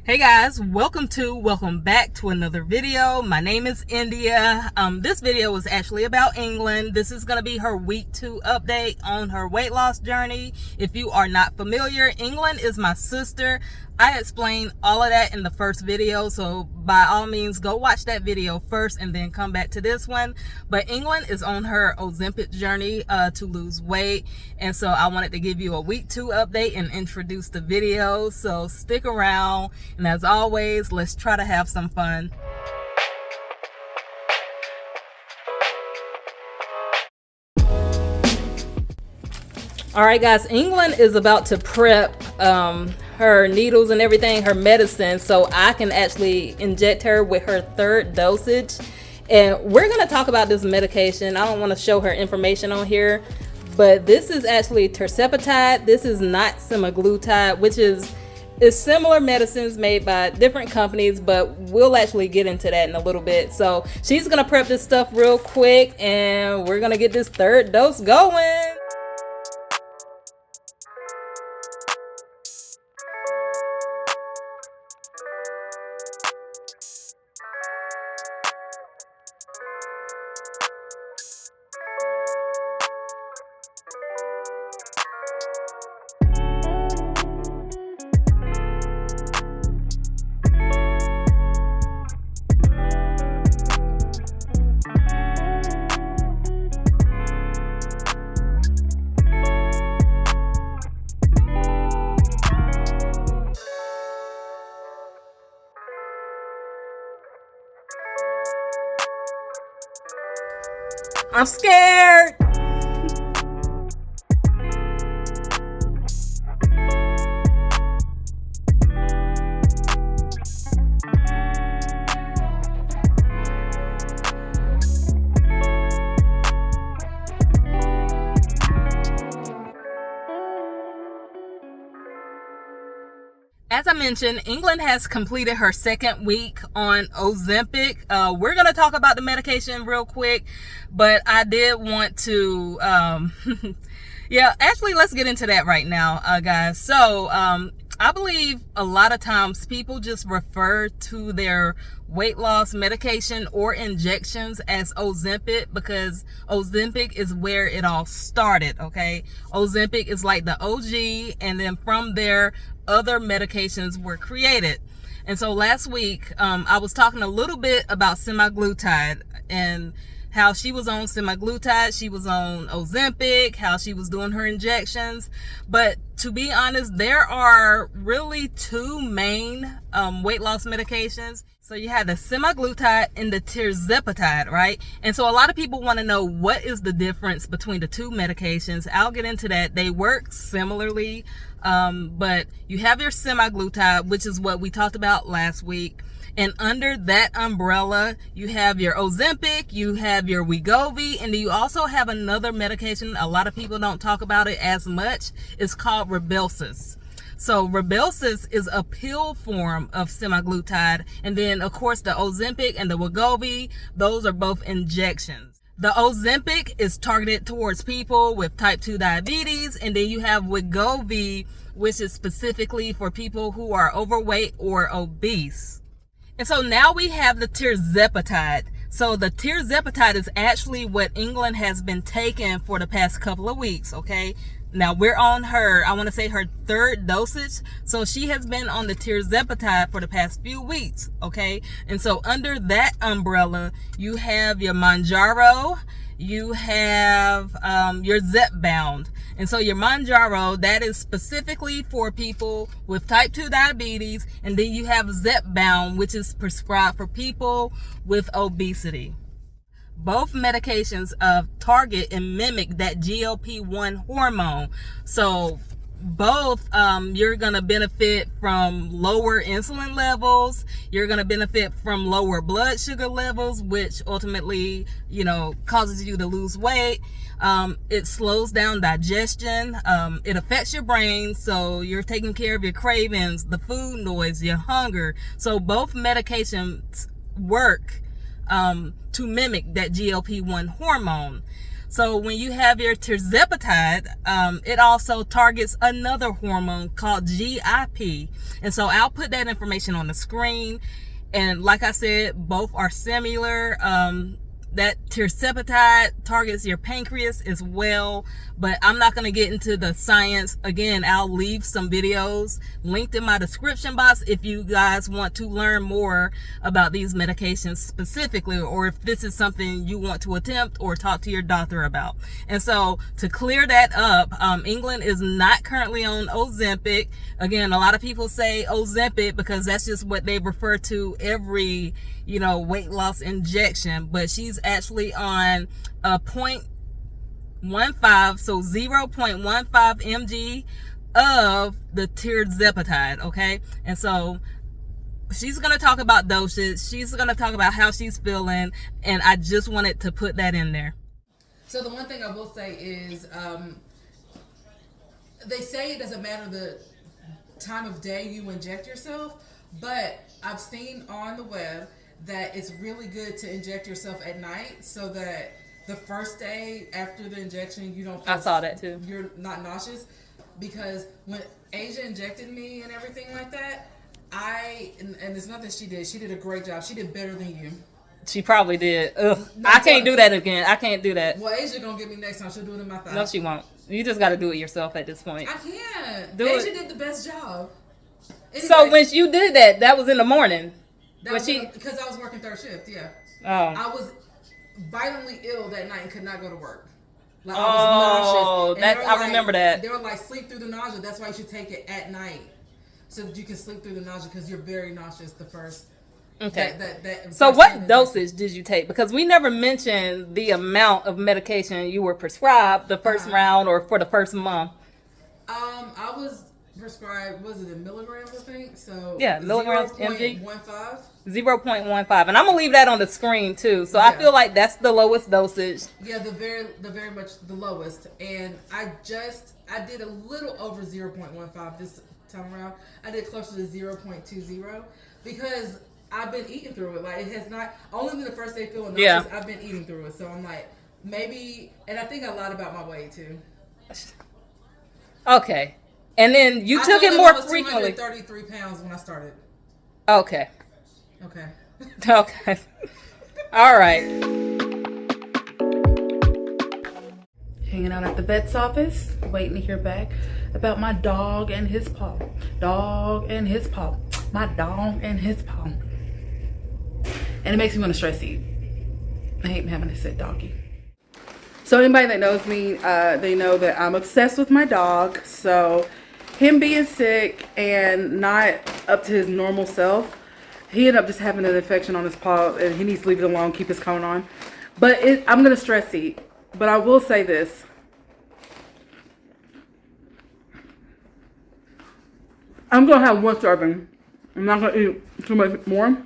Hey guys, welcome back to another video. My name is India. This video is actually about England. This is going to be her week 2 update on her weight loss journey. If you are not familiar, England is my sister. I explained all of that in the first video, so by all means go watch that video first and then come back to this one. But England is on her Ozempic journey to lose weight, and so I wanted to give you a week 2 update and introduce the video, so stick around. And as always, let's try to have some fun. Alright guys, England is about to prep her needles and everything, her medicine, so I can actually inject her with her 3rd dosage. And we're going to talk about this medication. I don't want to show her information on here, but this is actually tirzepatide. This is not semaglutide, which is similar medicines made by different companies, but we'll actually get into that in a little bit. So she's going to prep this stuff real quick, and we're going to get this 3rd dose going. I'm scared. As I mentioned, England has completed her 2nd week on Ozempic. We're going to talk about the medication real quick, but I did want to, yeah, actually, let's get into that right now, guys. So, I believe a lot of times people just refer to their weight loss medication or injections as Ozempic because Ozempic is where it all started, okay? Ozempic is like the OG, and then from there, other medications were created. And so last week, I was talking a little bit about semaglutide and how she was on semaglutide, she was on Ozempic, how she was doing her injections. But to be honest, there are really 2 main weight loss medications. So you have the semaglutide and the tirzepatide, right? And so a lot of people want to know what is the difference between the 2 medications. I'll get into that. They work similarly, but you have your semaglutide, which is what we talked about last week. And under that umbrella, you have your Ozempic, you have your Wegovy, and then you also have another medication. A lot of people don't talk about it as much. It's called Rybelsus. So Rybelsus is a pill form of semaglutide. And then, of course, the Ozempic and the Wegovy, those are both injections. The Ozempic is targeted towards people with type 2 diabetes. And then you have Wegovy, which is specifically for people who are overweight or obese. And so now we have the tirzepatide. So the tirzepatide is actually what England has been taking for the past couple of weeks, okay? Now we're on her, I want to say her 3rd dosage. So she has been on the tirzepatide for the past few weeks, okay? And so under that umbrella, you have your Mounjaro, you have your Zepbound. And so your Mounjaro, that is specifically for people with type 2 diabetes. And then you have Zepbound, which is prescribed for people with obesity. Both medications target and mimic that GLP-1 hormone. So both, you're going to benefit from lower insulin levels. You're going to benefit from lower blood sugar levels, which ultimately, causes you to lose weight. It slows down digestion. It affects your brain. So you're taking care of your cravings, the food noise, your hunger. So both medications work to mimic that GLP-1 hormone. So when you have your tirzepatide, it also targets another hormone called GIP. And so I'll put that information on the screen. And like I said, both are similar. That tirzepatide targets your pancreas as well, but I'm not going to get into the science. Again, I'll leave some videos linked in my description box if you guys want to learn more about these medications specifically, or if this is something you want to attempt or talk to your doctor about. And so to clear that up, England is not currently on Ozempic. Again, a lot of people say Ozempic because that's just what they refer to every weight loss injection, but she's actually on a 0.15, so 0.15 mg of the tirzepatide, okay? And so she's going to talk about dosage, she's going to talk about how she's feeling, and I just wanted to put that in there. So the one thing I will say is, they say it doesn't matter the time of day you inject yourself, but I've seen on the web that it's really good to inject yourself at night so that the first day after the injection you don't feel, I saw that too. You're not nauseous, because when Asia injected me and everything like that, and there's nothing she did a great job. She did better than you. She probably did. Ugh. No, I can't do that again. I can't do that. Well, Asia gonna get me next time. She'll do it in my thigh. No, she won't. You just got to do it yourself at this point. I can't. Asia did the best job. Anyway, so when you did that was in the morning. Because I was working third shift, yeah. Oh. I was violently ill that night and could not go to work. Like, I was nauseous. I remember that. They were like, sleep through the nausea. That's why you should take it at night, so that you can sleep through the nausea, because you're very nauseous the first. Okay. So what dosage did you take? Because we never mentioned the amount of medication you were prescribed the first round or for the first month. I was prescribed, was it in milligrams, I think? So yeah, milligrams, mg. 0.15. 0.15, and I'm gonna leave that on the screen too. So yeah. I feel like that's the lowest dosage. Yeah, the very much the lowest. And I did a little over 0.15 this time around. I did closer to 0.20 because I've been eating through it. Like, it has not only been the first day feeling nauseous. Yeah. I've been eating through it, so I'm like, maybe. And I think I lied about my weight too. Okay. And then you took it more frequently. I was 233 pounds when I started. Okay. Okay. Okay. All right. Hanging out at the vet's office, waiting to hear back about my dog and his paw. Dog and his paw. My dog and his paw. And it makes me want to stress eat. I hate having to sit doggy. So anybody that knows me, they know that I'm obsessed with my dog. So him being sick and not up to his normal self, he ended up just having an infection on his paw, and he needs to leave it alone, keep his cone on. But I'm going to stress eat. But I will say this. I'm going to have one serving. I'm not going to eat too much more.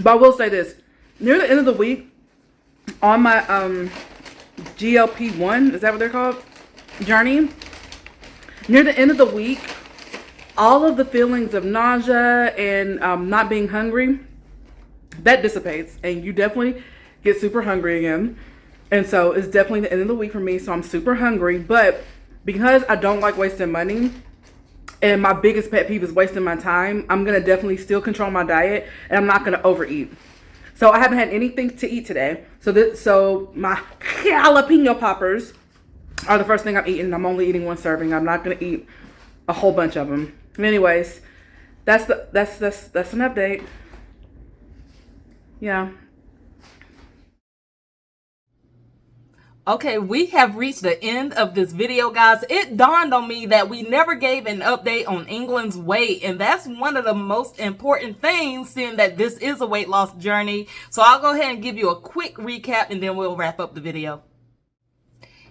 But I will say this. Near the end of the week, on my GLP-1, is that what they're called? Journey. Near the end of the week, all of the feelings of nausea and not being hungry, that dissipates. And you definitely get super hungry again. And so it's definitely the end of the week for me. So I'm super hungry. But because I don't like wasting money, and my biggest pet peeve is wasting my time, I'm going to definitely still control my diet, and I'm not going to overeat. So I haven't had anything to eat today. So my jalapeno poppers are the first thing I'm eating. I'm only eating one serving. I'm not going to eat a whole bunch of them. Anyways, that's an update. Yeah. Okay, we have reached the end of this video, guys. It dawned on me that we never gave an update on England's weight, and that's one of the most important things, seeing that this is a weight loss journey. So I'll go ahead and give you a quick recap, and then we'll wrap up the video.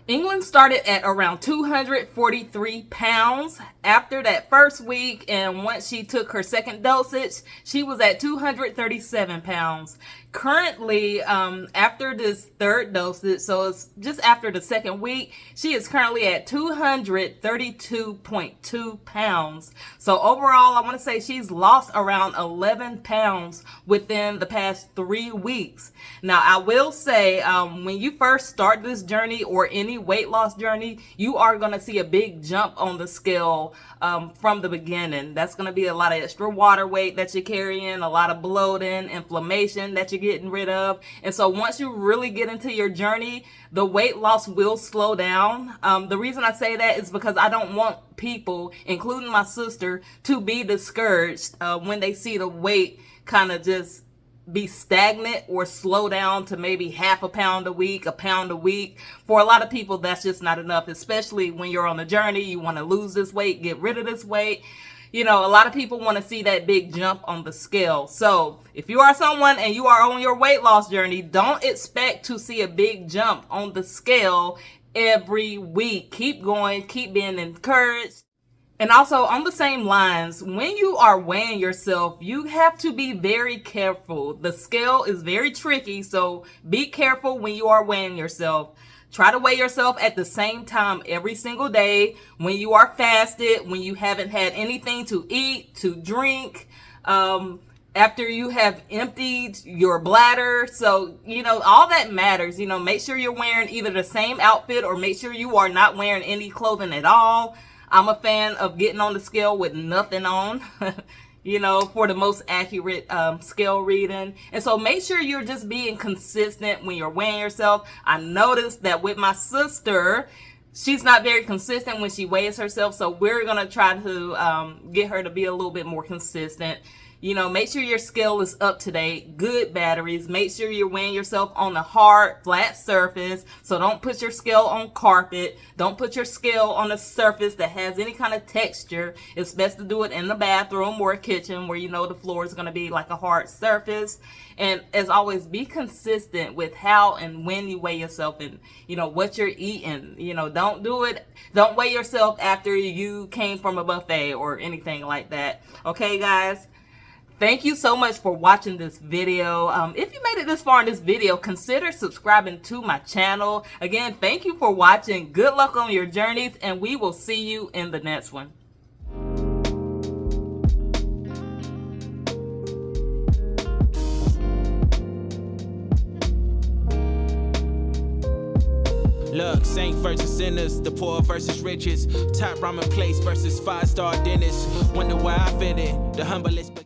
England started at around 243 pounds after that first week, and once she took her second dosage, she was at 237 pounds. currently, after this third dosage, so it's just after the second week, she is currently at 232.2 pounds. So overall, I want to say she's lost around 11 pounds within the past 3 weeks. Now, I will say, when you first start this journey or any weight loss journey, you are going to see a big jump on the scale from the beginning. That's going to be a lot of extra water weight that you're carrying, a lot of bloating, inflammation that you're getting rid of. And so once you really get into your journey, the weight loss will slow down. The reason I say that is because I don't want people, including my sister, to be discouraged when they see the weight kind of just be stagnant or slow down to maybe half a pound a week, a pound a week. For a lot of people, that's just not enough, especially when you're on a journey. You want to lose this weight, get rid of this weight. You know, a lot of people want to see that big jump on the scale. So if you are someone and you are on your weight loss journey, don't expect to see a big jump on the scale every week. Keep going, keep being encouraged. And also on the same lines, when you are weighing yourself, you have to be very careful. The scale is very tricky, so be careful when you are weighing yourself. Try to weigh yourself at the same time every single day, when you are fasted, when you haven't had anything to eat, to drink, after you have emptied your bladder. So, you know, all that matters. You know, make sure you're wearing either the same outfit or make sure you are not wearing any clothing at all. I'm a fan of getting on the scale with nothing on. You know, for the most accurate scale reading. And so make sure you're just being consistent when you're weighing yourself. I noticed that with my sister, she's not very consistent when she weighs herself. So we're going to try to get her to be a little bit more consistent. You know, make sure your scale is up to date, good batteries. Make sure you're weighing yourself on a hard, flat surface. So don't put your scale on carpet. Don't put your scale on a surface that has any kind of texture. It's best to do it in the bathroom or a kitchen where you know the floor is going to be like a hard surface. And as always, be consistent with how and when you weigh yourself and, you know, what you're eating. You know, don't weigh yourself after you came from a buffet or anything like that. Okay, guys? Thank you so much for watching this video. If you made it this far in this video, consider subscribing to my channel. Again, thank you for watching. Good luck on your journeys, and we will see you in the next one. Look, saint versus sinners, the poor versus riches, top ramen place versus 5-star dinners. Wonder why I fit in, the humblest.